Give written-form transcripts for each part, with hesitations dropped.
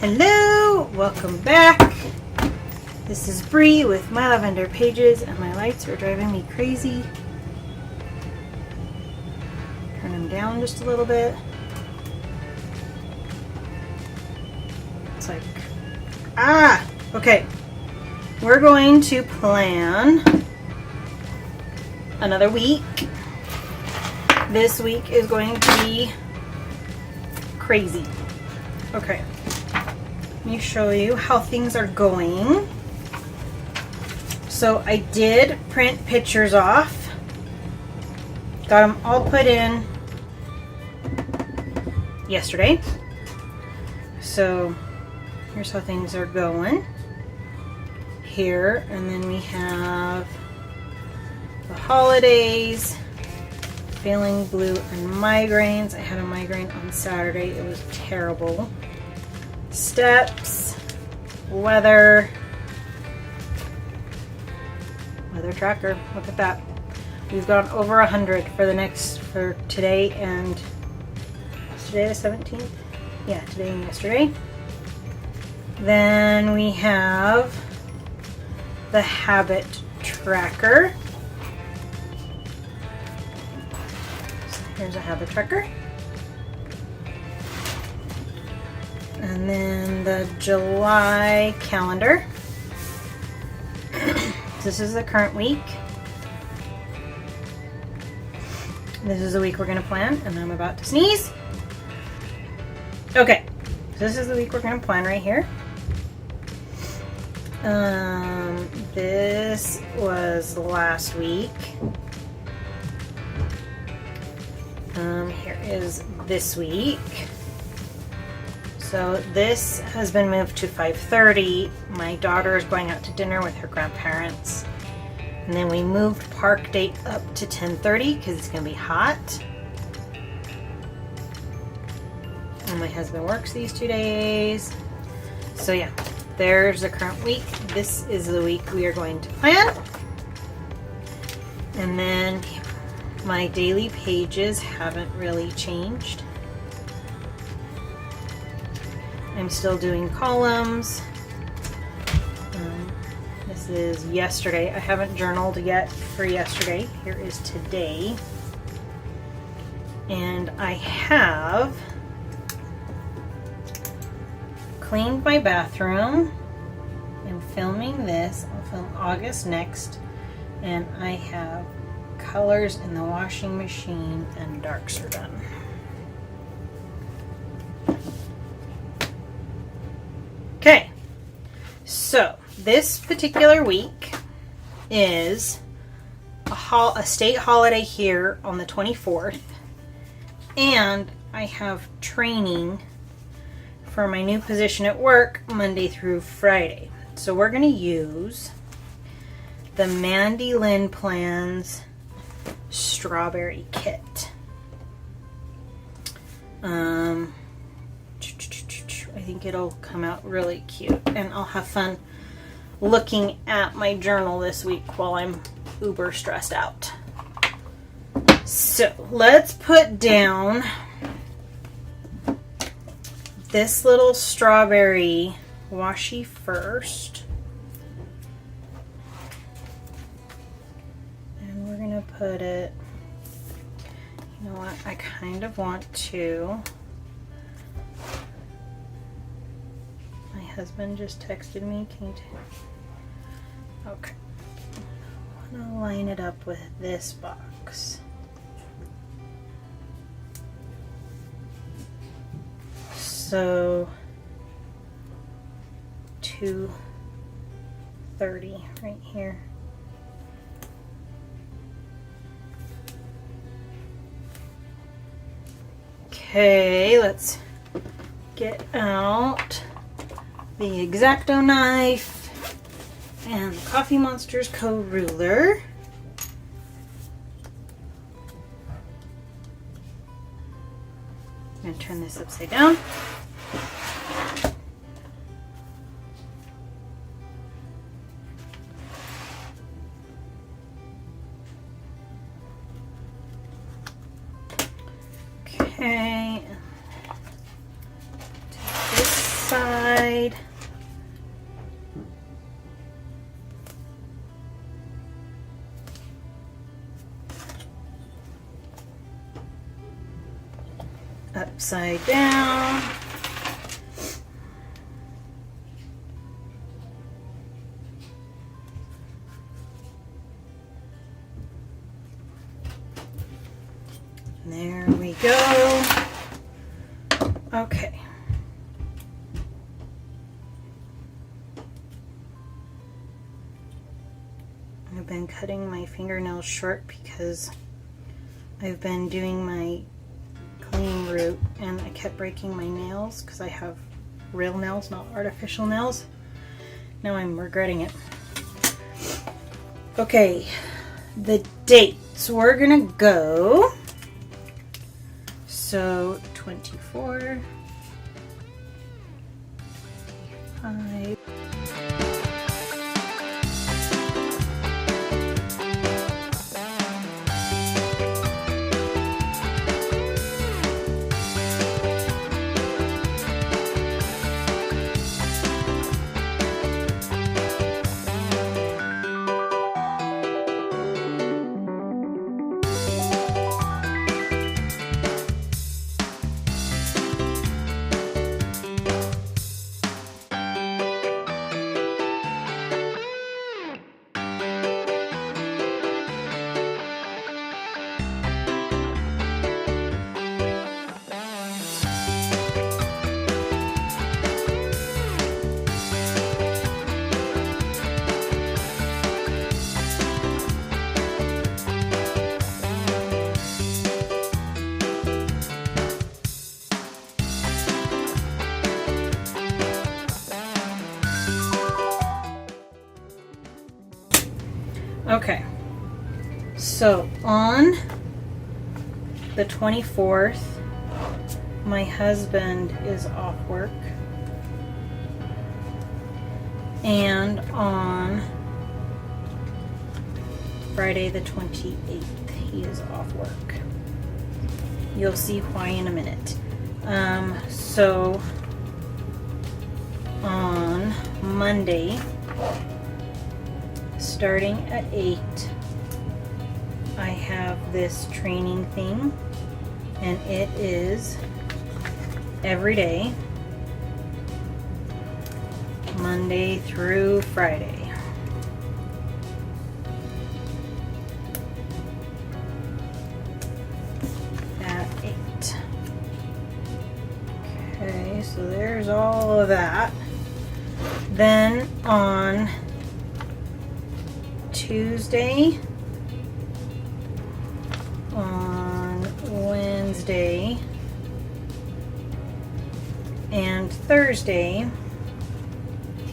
Hello, welcome back. This is Bree with My Lavender Pages, and my lights are driving me crazy. Turn them down just a little bit. It's like, okay. We're going to plan another week. This week is going to be crazy. Okay. Let me show you how things are going. So I did print pictures off. Got them all put in yesterday. So here's how things are going here. And then we have the holidays, feeling blue, and migraines. I had a migraine on Saturday. It was terrible. Steps, weather tracker. Look at that. We've gone over 100 for today and today the 17th. Yeah, today and yesterday. Then we have the habit tracker. So here's a habit tracker. And then the July calendar. This is the current week. This is the week we're going to plan, and I'm about to sneeze. Okay, so this is the week we're going to plan right here. This was last week. Here is this week. So this has been moved to 5:30. My daughter is going out to dinner with her grandparents. And then we moved park date up to 10:30 because it's going to be hot. And my husband works these 2 days. So yeah, there's the current week. This is the week we are going to plan. And then my daily pages haven't really changed. I'm still doing columns. This is yesterday. I haven't journaled yet for yesterday. Here is today. And I have cleaned my bathroom. I'm filming this. I'll film August next. And I have colors in the washing machine and darks are done. Okay, so this particular week is a state holiday here on the 24th, and I have training for my new position at work Monday through Friday. So we're going to use the MandyLynn Plans Strawberry Kit. I think it'll come out really cute, and I'll have fun looking at my journal this week while I'm uber stressed out. So let's put down this little strawberry washi first, and we're gonna put it, you know what, I kind of want to. My husband just texted me. Can you okay. I want to line it up with this box. So 230 right here. Okay, let's get out the X-Acto knife and the Coffee Monsterz co-ruler. I'm going to turn this upside down. Okay. Take this side. upside down. There we go. Okay. I've been cutting my fingernails short because I've been doing my cleaning route and I kept breaking my nails because I have real nails, not artificial nails. Now I'm regretting it. Okay, the dates. We're gonna go. So 24, 5. Okay, so on the 24th, my husband is off work, and on Friday the 28th, he is off work. You'll see why in a minute. So on Monday, starting at 8, I have this training thing, and it is every day, Monday through Friday. At 8. Okay, so there's all of that. Then on Tuesday, on Wednesday, and Thursday,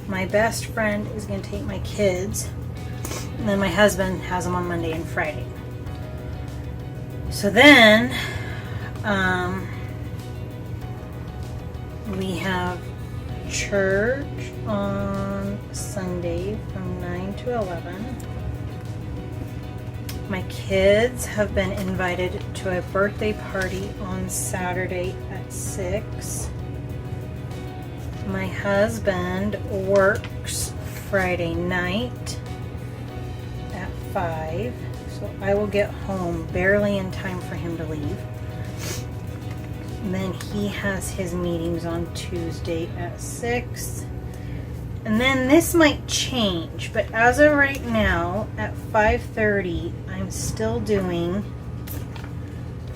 my best friend is going to take my kids, and then my husband has them on Monday and Friday. So then we have church on Sunday from 9 to 11. My kids have been invited to a birthday party on Saturday at 6. My husband works Friday night at 5, so I will get home barely in time for him to leave. And then he has his meetings on Tuesday at 6. And then this might change, but as of right now, at 5:30, I'm still doing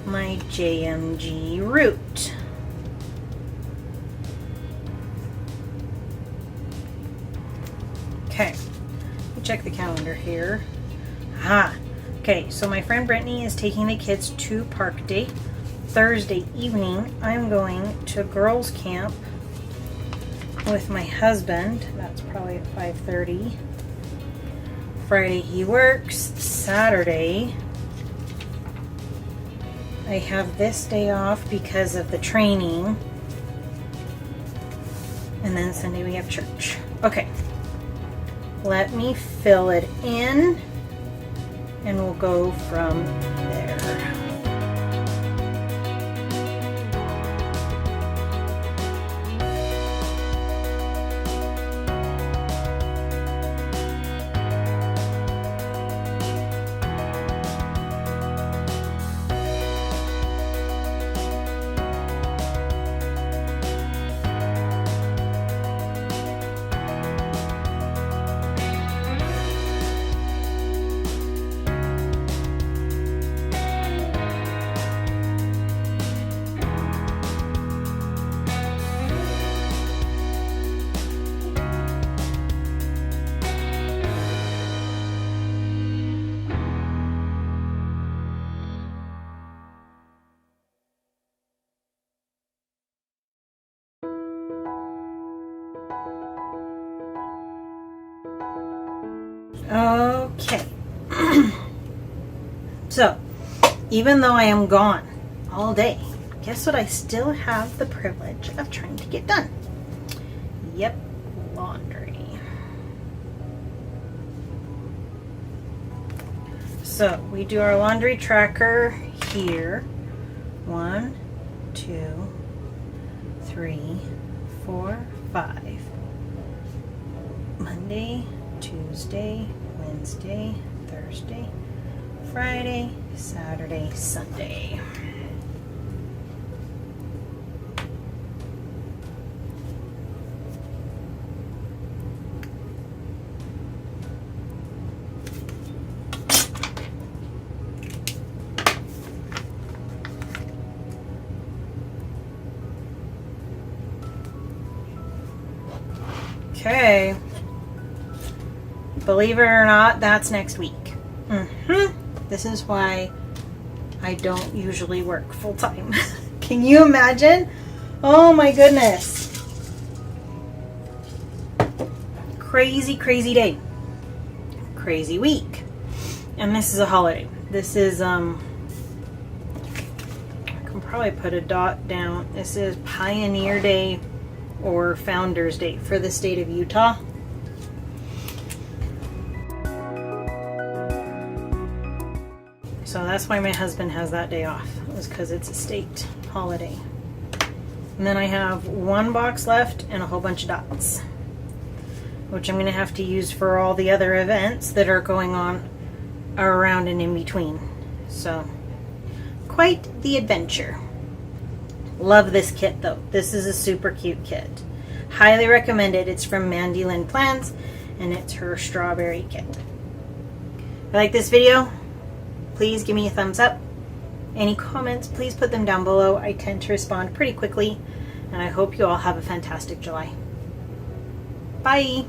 my JMG route. Okay, let me check the calendar here. Aha! Okay, so my friend Brittany is taking the kids to park date. Thursday evening, I'm going to girls' camp with my husband. That's probably at 5:30. Friday he works. Saturday I have this day off because of the training, and then Sunday we have church. Okay, let me fill it in and we'll go from there. Okay. So, even though I am gone all day, guess what I still have the privilege of trying to get done? Yep, laundry. So, we do our laundry tracker here. 1, 2, 3, 4, 5. Monday, Tuesday, Wednesday, Thursday, Friday, Saturday, Sunday. Okay. Believe it or not, that's next week. This is why I don't usually work full time. Can you imagine? Oh my goodness. Crazy, crazy day. Crazy week. And this is a holiday. This is, I can probably put a dot down. This is Pioneer Day or Founders Day for the state of Utah. So that's why my husband has that day off, is because it's a state holiday. And then I have one box left and a whole bunch of dots, which I'm going to have to use for all the other events that are going on around and in between. So, quite the adventure. Love this kit though. This is a super cute kit. Highly recommend it. It's from MandyLynn Plans, and it's her strawberry kit. If you like this video, please give me a thumbs up. Any comments, please put them down below. I tend to respond pretty quickly, and I hope you all have a fantastic July. Bye!